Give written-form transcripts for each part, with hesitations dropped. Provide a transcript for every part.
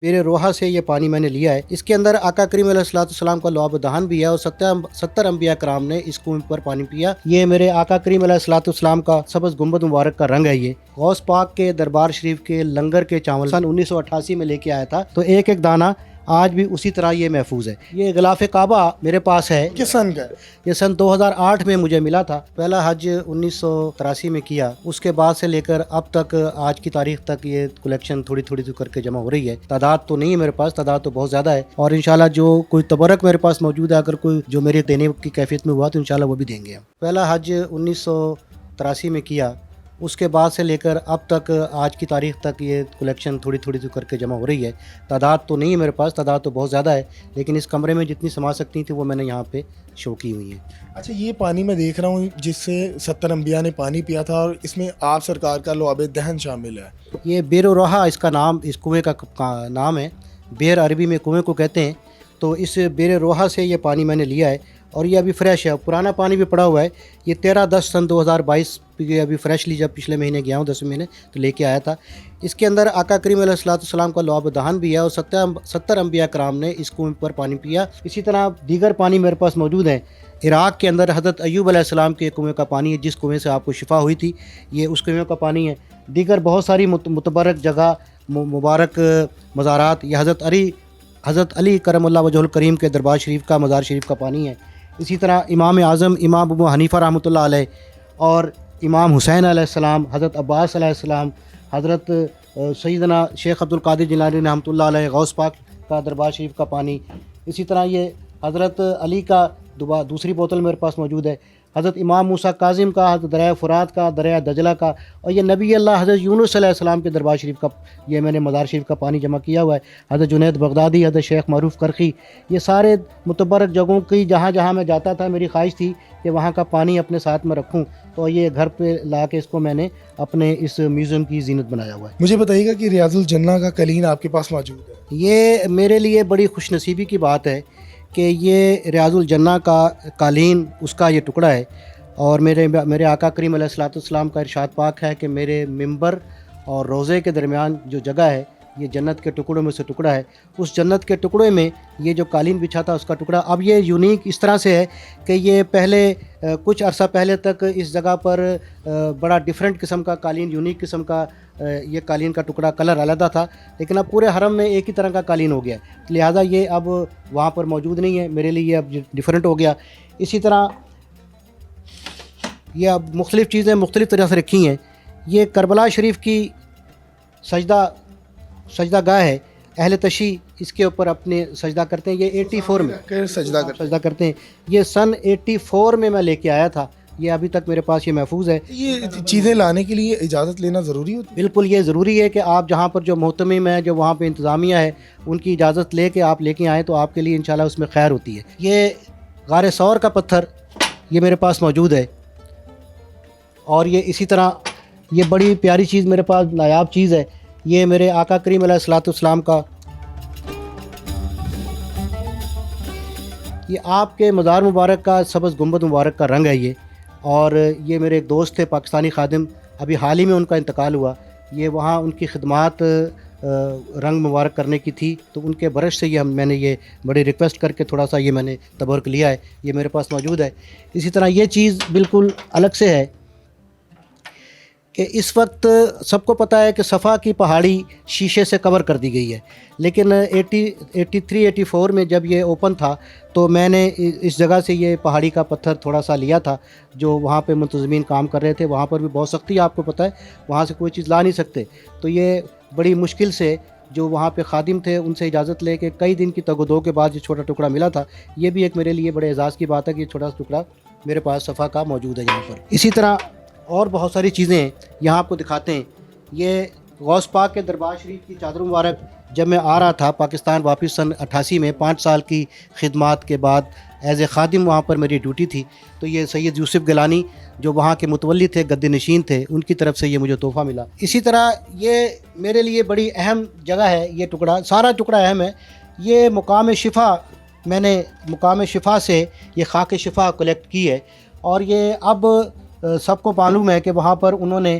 بیر روحا سے یہ پانی میں نے لیا ہے۔ اس کے اندر آقا کریم علیہ السلام کا لعاب دہن بھی ہے اور 70 انبیاء کرام نے اس کنویں پر پانی پیا۔ یہ میرے آقا کریم علیہ السلام کا سبز گنبد مبارک کا رنگ ہے۔ یہ غوث پاک کے دربار شریف کے لنگر کے چاول سن 1988 میں لے کے آیا تھا، تو ایک ایک دانہ آج بھی اسی طرح یہ محفوظ ہے۔ یہ غلاف کعبہ میرے پاس ہے۔ کس سن کا ہے؟ یہ سن 2008 میں مجھے ملا تھا۔ پہلا حج 1983 میں کیا، اس کے بعد سے لے کر اب تک آج کی تاریخ تک یہ کلیکشن تھوڑی تھوڑی کر کے جمع ہو رہی ہے۔ تعداد تو نہیں ہے میرے پاس، تعداد تو بہت زیادہ ہے، اور انشاءاللہ جو کوئی تبرک میرے پاس موجود ہے، اگر کوئی جو میرے دینے کی کیفیت میں ہوا تو انشاءاللہ وہ بھی دیں گے ہم۔ پہلا حج 1983 میں کیا، اس کے بعد سے لے کر اب تک آج کی تاریخ تک یہ کلیکشن تھوڑی تھوڑی کر کے جمع ہو رہی ہے۔ تعداد تو نہیں ہے میرے پاس، تعداد تو بہت زیادہ ہے، لیکن اس کمرے میں جتنی سما سکتی تھی وہ میں نے یہاں پہ شو کی ہوئی ہیں۔ اچھا، یہ پانی میں دیکھ رہا ہوں جس سے 70 انبیاء نے پانی پیا تھا، اور اس میں آپ سرکار کا لعاب دہن شامل ہے۔ یہ بیر روحا اس کا نام، اس کنویں کا نام ہے۔ بیر عربی میں کنویں کو کہتے ہیں، تو اس بیر روحا سے یہ پانی میں نے لیا ہے، اور یہ ابھی فریش ہے۔ پرانا پانی بھی پڑا ہوا ہے۔ یہ 13/10 سن 2022 یہ ابھی فریشلی جب پچھلے مہینے گیا ہوں 10 مہینے تو لے کے آیا تھا۔ اس کے اندر آقا کریم علیہ السلام کا لعاب دہن بھی ہے، اور 70 انبیاء کرام نے اس کنویں پر پانی پیا۔ اسی طرح دیگر پانی میرے پاس موجود ہیں۔ عراق کے اندر حضرت ایوب علیہ السلام کے کنویں کا پانی ہے، جس کنویں سے آپ کو شفا ہوئی تھی، یہ اس کنویں کا پانی ہے۔ دیگر بہت ساری متبرک جگہ، مبارک مزارات، یہ حضرت علی کرم اللہ وجہ الکریم کے دربار شریف کا، مزار شریف کا پانی ہے۔ اسی طرح امام اعظم امام ابو حنیفہ رحمۃ اللہ علیہ، اور امام حسین علیہ السلام، حضرت عباس علیہ السلام، حضرت سیدنا شیخ عبد القادر جیلانی رحمۃ اللہ علیہ، غوث پاک کا دربار شریف کا پانی۔ اسی طرح یہ حضرت علی کا دوسری بوتل میرے پاس موجود ہے، حضرت امام موسیٰ کاظم کا، حضرت دریائے فرات کا، دریائے دجلہ کا، اور یہ نبی اللہ حضرت یونس علیہ السلام کے دربار شریف کا، یہ میں نے مزار شریف کا پانی جمع کیا ہوا ہے۔ حضرت جنید بغدادی، حضرت شیخ معروف کرخی، یہ سارے متبرک جگہوں کی جہاں جہاں میں جاتا تھا میری خواہش تھی کہ وہاں کا پانی اپنے ساتھ میں رکھوں، تو یہ گھر پہ لا کے اس کو میں نے اپنے اس میوزیم کی زینت بنایا ہوا ہے۔ مجھے بتائیے گا کہ ریاض الجنہ کا قلین آپ کے پاس موجود ہے؟ یہ میرے لیے بڑی خوش نصیبی کی بات ہے کہ یہ ریاض الجنہ کا قالین، اس کا یہ ٹکڑا ہے، اور میرے آقا کریم علیہ السلام کا ارشاد پاک ہے کہ میرے ممبر اور روضے کے درمیان جو جگہ ہے، یہ جنت کے ٹکڑوں میں سے ٹکڑا ہے۔ اس جنت کے ٹکڑے میں یہ جو قالین بچھا تھا اس کا ٹکڑا، اب یہ یونیک اس طرح سے ہے کہ یہ پہلے کچھ عرصہ پہلے تک اس جگہ پر بڑا ڈیفرنٹ قسم کا قالین، یونیک قسم کا یہ قالین کا ٹکڑا، کلر علیحدہ تھا، لیکن اب پورے حرم میں ایک ہی طرح کا قالین ہو گیا، لہٰذا یہ اب وہاں پر موجود نہیں ہے، میرے لیے یہ اب ڈیفرنٹ ہو گیا۔ اسی طرح یہ اب مختلف چیزیں مختلف طرح سے رکھی ہیں۔ یہ کربلا شریف کی سجدہ گاہ ہے، اہل تشیع اس کے اوپر اپنے سجدہ کرتے ہیں۔ یہ 84 میں سجدہ کرتے ہیں۔ یہ سن 84 میں لے کے آیا تھا، یہ ابھی تک میرے پاس یہ محفوظ ہے۔ یہ چیزیں لانے کے لیے اجازت لینا ضروری ہوتی ہے؟ بالکل یہ ضروری ہے کہ آپ جہاں پر جو محتمم ہے، جو وہاں پہ انتظامیہ ہے، ان کی اجازت لے کے آپ لے کے آئیں تو آپ کے لیے انشاءاللہ اس میں خیر ہوتی ہے۔ یہ غار ثور کا پتھر یہ میرے پاس موجود ہے، اور یہ اسی طرح یہ بڑی پیاری چیز میرے پاس نایاب چیز ہے، یہ میرے آقا کریم علیہ السلام کا، یہ آپ کے مزار مبارک کا سبز گنبد مبارک کا رنگ ہے یہ، اور یہ میرے ایک دوست تھے پاکستانی خادم، ابھی حال ہی میں ان کا انتقال ہوا، یہ وہاں ان کی خدمات رنگ مبارک کرنے کی تھی، تو ان کے برش سے یہ میں نے یہ بڑی ریکویسٹ کر کے تھوڑا سا یہ میں نے تبرک لیا ہے، یہ میرے پاس موجود ہے۔ اسی طرح یہ چیز بالکل الگ سے ہے کہ اس وقت سب کو پتہ ہے کہ صفا کی پہاڑی شیشے سے کور کر دی گئی ہے، لیکن 83-84 میں جب یہ اوپن تھا تو میں نے اس جگہ سے یہ پہاڑی کا پتھر تھوڑا سا لیا تھا، جو وہاں پہ منتظمین کام کر رہے تھے، وہاں پر بھی بہت سختی آپ کو پتہ ہے، وہاں سے کوئی چیز لا نہیں سکتے، تو یہ بڑی مشکل سے جو وہاں پہ خادم تھے ان سے اجازت لے کے کئی دن کی تگ و دو کے بعد یہ چھوٹا ٹکڑا ملا تھا۔ یہ بھی ایک میرے لیے بڑے اعزاز کی بات ہے کہ یہ چھوٹا سا ٹکڑا میرے پاس صفا کا موجود ہے یہاں پر۔ اسی طرح اور بہت ساری چیزیں ہیں، یہاں آپ کو دکھاتے ہیں۔ یہ غوث پاک کے دربار شریف کی چادر مبارک جب میں آ رہا تھا پاکستان واپس سن 88 میں، 5 سال کی خدمات کے بعد ایز اے خادم وہاں پر میری ڈیوٹی تھی، تو یہ سید یوسف گیلانی جو وہاں کے متولی تھے، گدی نشین تھے، ان کی طرف سے یہ مجھے تحفہ ملا۔ اسی طرح یہ میرے لیے بڑی اہم جگہ ہے، یہ ٹکڑا، سارا ٹکڑا اہم ہے۔ یہ مقام شفا، میں نے مقام شفا سے یہ خاک شفا کلیکٹ کی ہے، اور یہ اب سب کو معلوم ہے کہ وہاں پر انہوں نے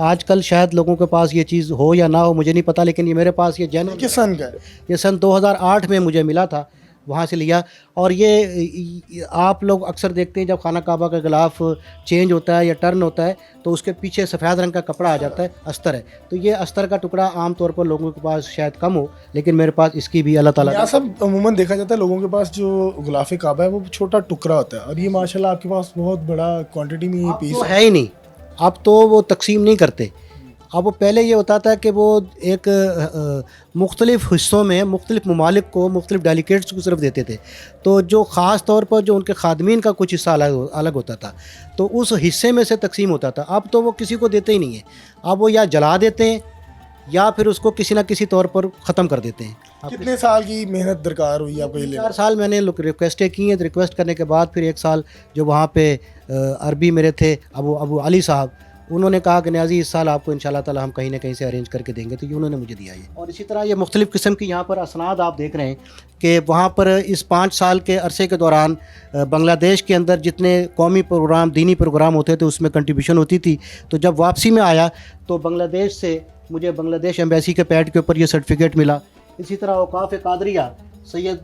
آج کل شاید لوگوں کے پاس یہ چیز ہو یا نہ ہو مجھے نہیں پتہ، لیکن یہ میرے پاس یہ جین کس سن کا ہے؟ یہ سن 2008 میں مجھے ملا تھا، وہاں سے لیا. اور یہ آپ لوگ اکثر دیکھتے ہیں جب خانہ کعبہ کا غلاف چینج ہوتا ہے یا ٹرن ہوتا ہے تو اس کے پیچھے سفید رنگ کا کپڑا آ جاتا ہے، استر ہے. تو یہ استر کا ٹکڑا عام طور پر لوگوں کے پاس شاید کم ہو، لیکن میرے پاس اس کی بھی اللہ تعالیٰ یہاں سب عموماً دیکھا جاتا ہے لوگوں کے پاس جو غلاف کعبہ ہے وہ چھوٹا ٹکڑا ہوتا ہے، اور یہ ماشاءاللہ آپ کے پاس بہت بڑا کوانٹٹی میں یہ پیس تو ہے ہی نہیں. اب تو وہ تقسیم نہیں کرتے. اب وہ پہلے یہ ہوتا تھا کہ وہ ایک مختلف حصوں میں مختلف ممالک کو مختلف ڈیلیگیٹس کو صرف دیتے تھے، تو جو خاص طور پر جو ان کے خادمین کا کچھ حصہ الگ ہوتا تھا تو اس حصے میں سے تقسیم ہوتا تھا. اب تو وہ کسی کو دیتے ہی نہیں ہیں، اب وہ یا جلا دیتے ہیں یا پھر اس کو کسی نہ کسی طور پر ختم کر دیتے ہیں. کتنے سال کی محنت درکار ہوئی آپ کو یہ لینا؟ 4 سال میں نے ریکویسٹیں کی ہیں. ریکویسٹ کرنے کے بعد پھر 1 سال جو وہاں پہ عربی میرے تھے ابو علی صاحب، انہوں نے کہا کہ نیازی اس سال آپ کو انشاءاللہ تعالی ہم کہیں نہ کہیں سے ارینج کر کے دیں گے، تو یہ انہوں نے مجھے دیا ہے. اور اسی طرح یہ مختلف قسم کی یہاں پر اسناد آپ دیکھ رہے ہیں کہ وہاں پر اس 5 سال کے عرصے کے دوران بنگلہ دیش کے اندر جتنے قومی پروگرام دینی پروگرام ہوتے تھے اس میں کنٹریبیوشن ہوتی تھی. تو جب واپسی میں آیا تو بنگلہ دیش سے مجھے بنگلہ دیش ایمبیسی کے پیڈ کے اوپر یہ سرٹیفکیٹ ملا. اسی طرح اوقاف قادریہ سید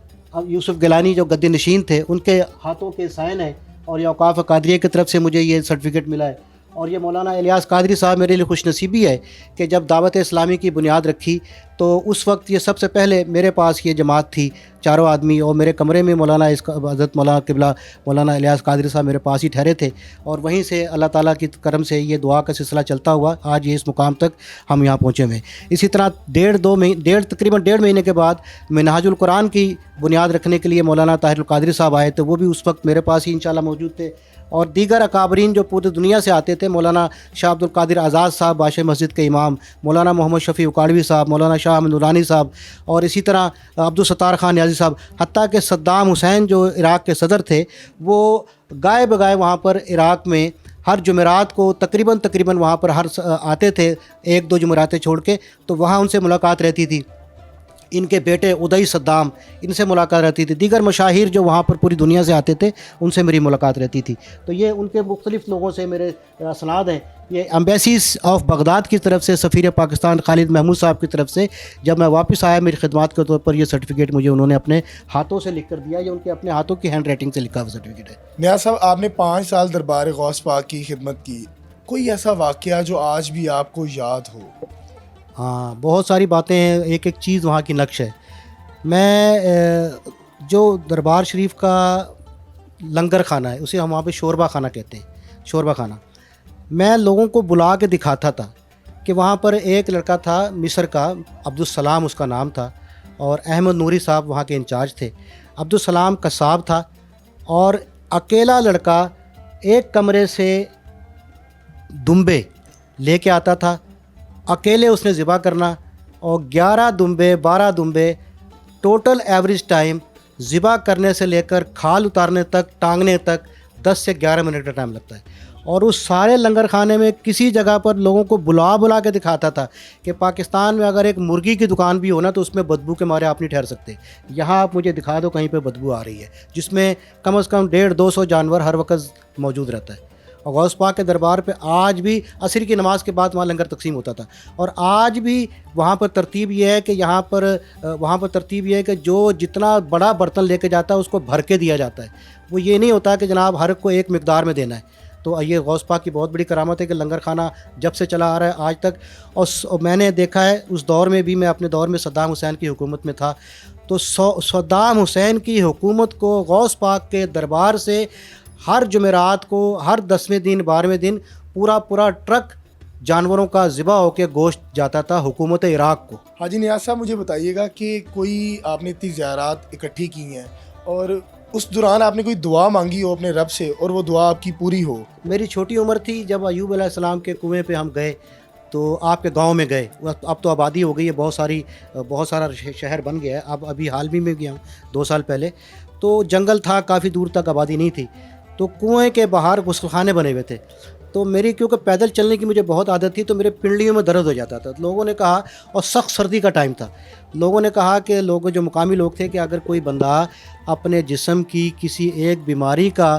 یوسف گیلانی جو گدی نشین تھے ان کے ہاتھوں کے سائن ہیں، اور یہ اوقاف قادریہ کی طرف سے مجھے یہ سرٹیفکیٹ ملا ہے. اور یہ مولانا الیاس قادری صاحب میرے لیے خوش نصیبی ہے کہ جب دعوت اسلامی کی بنیاد رکھی تو اس وقت یہ سب سے پہلے میرے پاس یہ جماعت تھی 4 آدمی، اور میرے کمرے میں مولانا حضرت مولانا قبلہ مولانا الیاس قادری صاحب میرے پاس ہی ٹھہرے تھے. اور وہیں سے اللہ تعالیٰ کی کرم سے یہ دعا کا سلسلہ چلتا ہوا آج یہ اس مقام تک ہم یہاں پہنچے ہوئے ہیں. اسی طرح تقریباً 1.5 مہینے کے بعد منہاج القرآن کی بنیاد رکھنے کے لیے مولانا طاہر القادری صاحب آئے تو وہ بھی اس وقت میرے پاس ہی انشاءاللہ موجود تھے. اور دیگر اکابرین جو پوری دنیا سے آتے تھے، مولانا شاہ عبد القادر آزاد صاحب بادشاہ مسجد کے امام، مولانا محمد شفیع اکاڑوی صاحب، مولانا شاہ احمد نورانی صاحب، اور اسی طرح عبدالستار خان نیازی صاحب، حتیٰ کہ صدام حسین جو عراق کے صدر تھے وہ گائے بگائے وہاں پر عراق میں ہر جمعرات کو تقریباً وہاں پر آتے تھے 1-2 جمعراتیں چھوڑ کے، تو وہاں ان سے ملاقات رہتی تھی. ان کے بیٹے ادئی صدام، ان سے ملاقات رہتی تھی. دیگر مشاہیر جو وہاں پر پوری دنیا سے آتے تھے ان سے میری ملاقات رہتی تھی. تو یہ ان کے مختلف لوگوں سے میرے اسناد ہیں. یہ ایمبیسیز آف بغداد کی طرف سے سفیر پاکستان خالد محمود صاحب کی طرف سے جب میں واپس آیا میری خدمات کے طور پر یہ سرٹیفکیٹ مجھے انہوں نے اپنے ہاتھوں سے لکھ کر دیا. یہ ان کے اپنے ہاتھوں کی ہینڈ رائٹنگ سے لکھا ہوا سرٹیفکیٹ ہے. نیاز صاحب آپ نے 5 سال دربار غوث پاک کی خدمت کی، کوئی ایسا واقعہ جو آج بھی آپ کو یاد ہو؟ ہاں، بہت ساری باتیں ہیں. ایک چیز وہاں کی نقش ہے. میں جو دربار شریف کا لنگر خانہ ہے اسے ہم وہاں پہ شوربہ خانہ کہتے ہیں، شوربہ خانہ. میں لوگوں کو بلا کے دکھاتا تھا کہ وہاں پر ایک لڑکا تھا مصر کا، عبدالسلام اس کا نام تھا، اور احمد نوری صاحب وہاں کے انچارج تھے. عبدالسلام قصاب تھا اور اکیلا لڑکا ایک کمرے سے دمبے لے کے آتا تھا، اکیلے اس نے ذبح کرنا، اور 11 دمبے 12 دمبے ٹوٹل ایوریج ٹائم ذبح کرنے سے لے کر کھال اتارنے تک، ٹانگنے تک 10 سے 11 منٹ کا ٹائم لگتا ہے. اور اس سارے لنگر خانے میں کسی جگہ پر لوگوں کو بلا کے دکھاتا تھا کہ پاکستان میں اگر ایک مرغی کی دکان بھی ہو نا تو اس میں بدبو کے مارے آپ نہیں ٹھہر سکتے. یہاں آپ مجھے دکھا دو کہیں پہ بدبو آ رہی ہے جس میں کم از کم 150-200 جانور ہر وقت موجود رہتا ہے. اور غوث پاک کے دربار پہ آج بھی عصر کی نماز کے بعد وہاں لنگر تقسیم ہوتا تھا. اور آج بھی وہاں پر ترتیب یہ ہے کہ وہاں پر ترتیب یہ ہے کہ جو جتنا بڑا برتن لے کے جاتا ہے اس کو بھر کے دیا جاتا ہے. وہ یہ نہیں ہوتا کہ جناب ہر کو ایک مقدار میں دینا ہے. تو یہ غوث پاک کی بہت بڑی کرامت ہے کہ لنگر خانہ جب سے چلا آ رہا ہے آج تک. اور میں نے دیکھا ہے اس دور میں بھی، میں اپنے دور میں صدام حسین کی حکومت میں تھا، تو صدام حسین کی حکومت کو غوث پاک کے دربار سے ہر جمعرات کو، ہر 10ویں دن 12ویں دن پورا ٹرک جانوروں کا ذبح ہو کے گوشت جاتا تھا حکومت عراق کو. حاجی نیاز صاحب مجھے بتائیے گا کہ کوئی آپ نے اتنی زیارات اکٹھی کی ہیں اور اس دوران آپ نے کوئی دعا مانگی ہو اپنے رب سے اور وہ دعا آپ کی پوری ہو؟ میری چھوٹی عمر تھی جب ایوب علیہ السلام کے کنویں پہ ہم گئے، تو آپ کے گاؤں میں گئے. اب تو آبادی ہو گئی ہے، بہت سارا شہر بن گیا ہے. ابھی حال بھی میں گیا ہوں 2 سال پہلے. تو جنگل تھا، کافی دور تک آبادی نہیں تھی. تو کنویں کے باہر غسل خانے بنے ہوئے تھے. تو میری کیونکہ پیدل چلنے کی مجھے بہت عادت تھی تو میرے پنڈلیوں میں درد ہو جاتا تھا. لوگوں نے کہا، اور سخت سردی کا ٹائم تھا، لوگوں نے کہا کہ جو مقامی لوگ تھے کہ اگر کوئی بندہ اپنے جسم کی کسی ایک بیماری کا